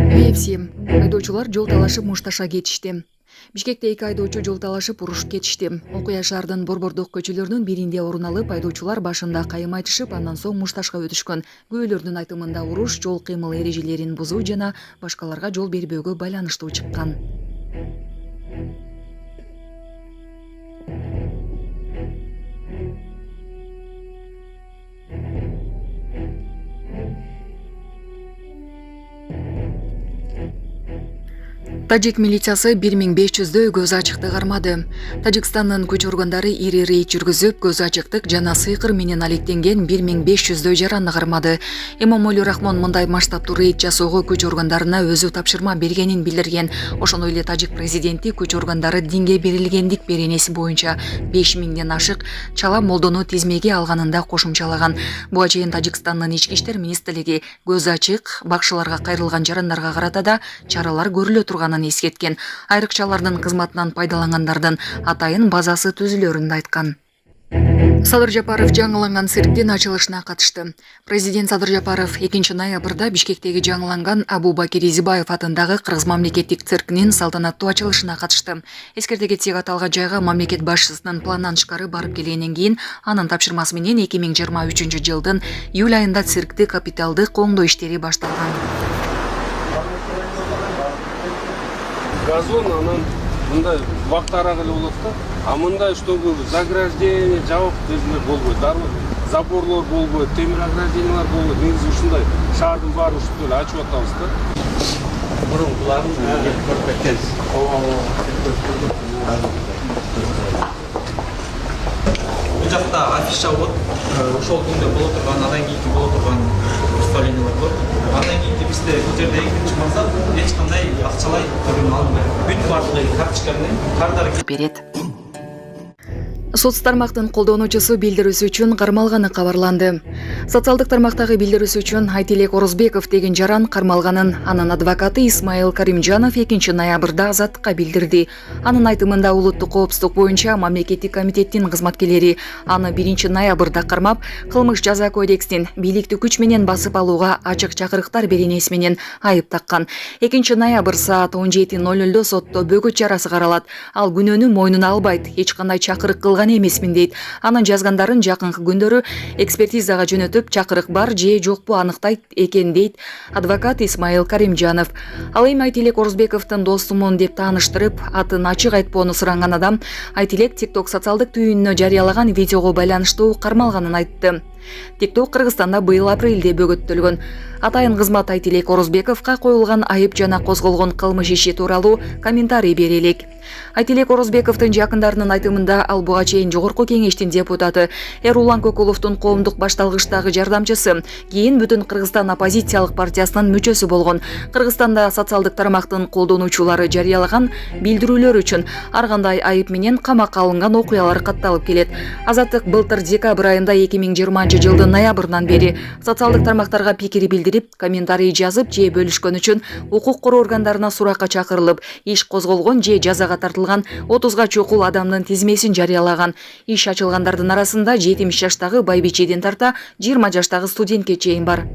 ВФС айдоочулар жол талашып мушташа кетишти. Бишкекте 2 айдоочу жол талашып урушуп кетишти. Окуя шаардын Борбордук көчөлөрүнүн биринде орун алып, айдоочулар башында кайым айтышып, андан соң мушташка өтүшкөн. Күбөлөрдүн айтымында уруш жол кыймыл эрежелерин бузуу жана башкаларга жол бербөөгө байланыштуу чыккан. Тажик милициясы 1500 көз ачыкты кармады. Тажикстандын күч органдары ири рейд жүргүзүп, көз ачыктык жана сыйкыр менен алектенген 1500 жаранды кармады. Эмомали Рахмон мындай масштабтуу рейд жасоого күч органдарына өзү тапшырма бергенин билдирген. Ошондой эле тажик президенти күч органдары динге берилгендик беренеси боюнча 5000ден ашык чала молдону тизмеге алганын да кошумчалаган. Буга чейин Тажикстандын ички иштер министрлиги көз ачык бакчыларга кайрылган жарандарга карата да чаралар көрүлө турганын эскерткен. Айрыкчалардын кызматынан пайдалангандардын атайын базасы түзүлөрүн да айткан. Садыр Жапаров жаңыланган цирктин ачылышына катышты. Президент Садыр Жапаров 2 ноябрда Бишкектеги жаңыланган Абу Бакир Изибаев атындагы Кыргыз мамлекеттик циркинин салтанаттуу ачылышына катышты. Эскерте кетсек, аталган жайга мамлекет башчысынын пландан тышкары барып келгенден кийин анын тапшырмасы менен 2023 жылдын июль айында циркти капиталдык коңдоо иштери башталган. Газон, анан мындай вактарак эле болот да. А мындай чтобы заграждение, жабык нерселер болбойт. Заборлор болбойт, темир ограждениялар болбойт. Негизи ушундай шаардын баары ушинтип эле ачып атабыз да. Бурункуларын көрүп кеткенбиз. Бул жакта афиша болот. Ошол күндө боло турган, андан кийинки боло турган представлениялар бар. Андан кийинки бизде бул жерде экинчи максат эч кандай акчалай төлөм алынбайт. Бүт баардыгы карточка менен кардар берет. Соц тармактын колдонуучусу билдирүүсү үчүн кармалганы кабарланды. Социалдык тармактагы билдирүүсү үчүн Айтилек Орозбеков деген жаран кармалганын анын адвокаты Исмаил Каримжанов 2 ноябрда азаттыкка билдирди. Анын айтымында улуттук коопсуздук боюнча мамлекеттик комитеттин кызматкерлери аны 1 ноябрда кармап, кылмыш жаза кодексинин бийликти күч менен басып алууга ачык чакырыктар беренеси менен айып таккан. 2 ноябрь саат 17:00 сотто бөгөт чарасы каралат. Ал күнөөнү мойнуна албайт, эч кандай чакырык кылган эмесмин дейт. Анын жазгандарын жакынкы күндөрү экспертизага жөнөтүп, чакырык бар же жокпу аныктайт экен дейт адвокат Исмаил Каримжанов. Ал эми Айтилек Орозбековдун достумун деп тааныштырып, атын ачык айтпоону суранган адам Айтилек TikTok социалдык түйүнүнө жарыялаган видеого байланыштуу кармалганын айтты. TikTok Кыргызстанда быйыл апрелде бөгөттөлгөн. Атайын кызмат Айтилек Орозбековго коюлган айып жана козголгон кылмыш иши тууралуу комментарий бере элек. Айтилек Орозбековдун жакындарынын айтымында ал буга чейин Жогорку Кеңештин депутаты Эрулан Көкуловдун коомдук башталгычтагы жардамчысы, кийин бүтүн Кыргызстан оппозициялык партиясынын мүчөсү болгон. Кыргызстанда социалдык тармактын колдонуучулары жарыялаган билдирүүлөр үчүн ар кандай айып менен камакка алынган окуялар катталып келет. Азаттык былтыр декабрь айында 2020 жылдын ноябрынан бери социалдык тармактарга пикир билдирип, комментарий жазып же бөлүшкөн үчүн укук короо органдарына суракка чакырылып, иш козголгон же жазага тартылган 30га чукул адамдын тизмесин жарыялаган. Иш ачылгандардын арасында 70 жаштагы байбичеден тарта 20 жаштагы студентке чейин бар.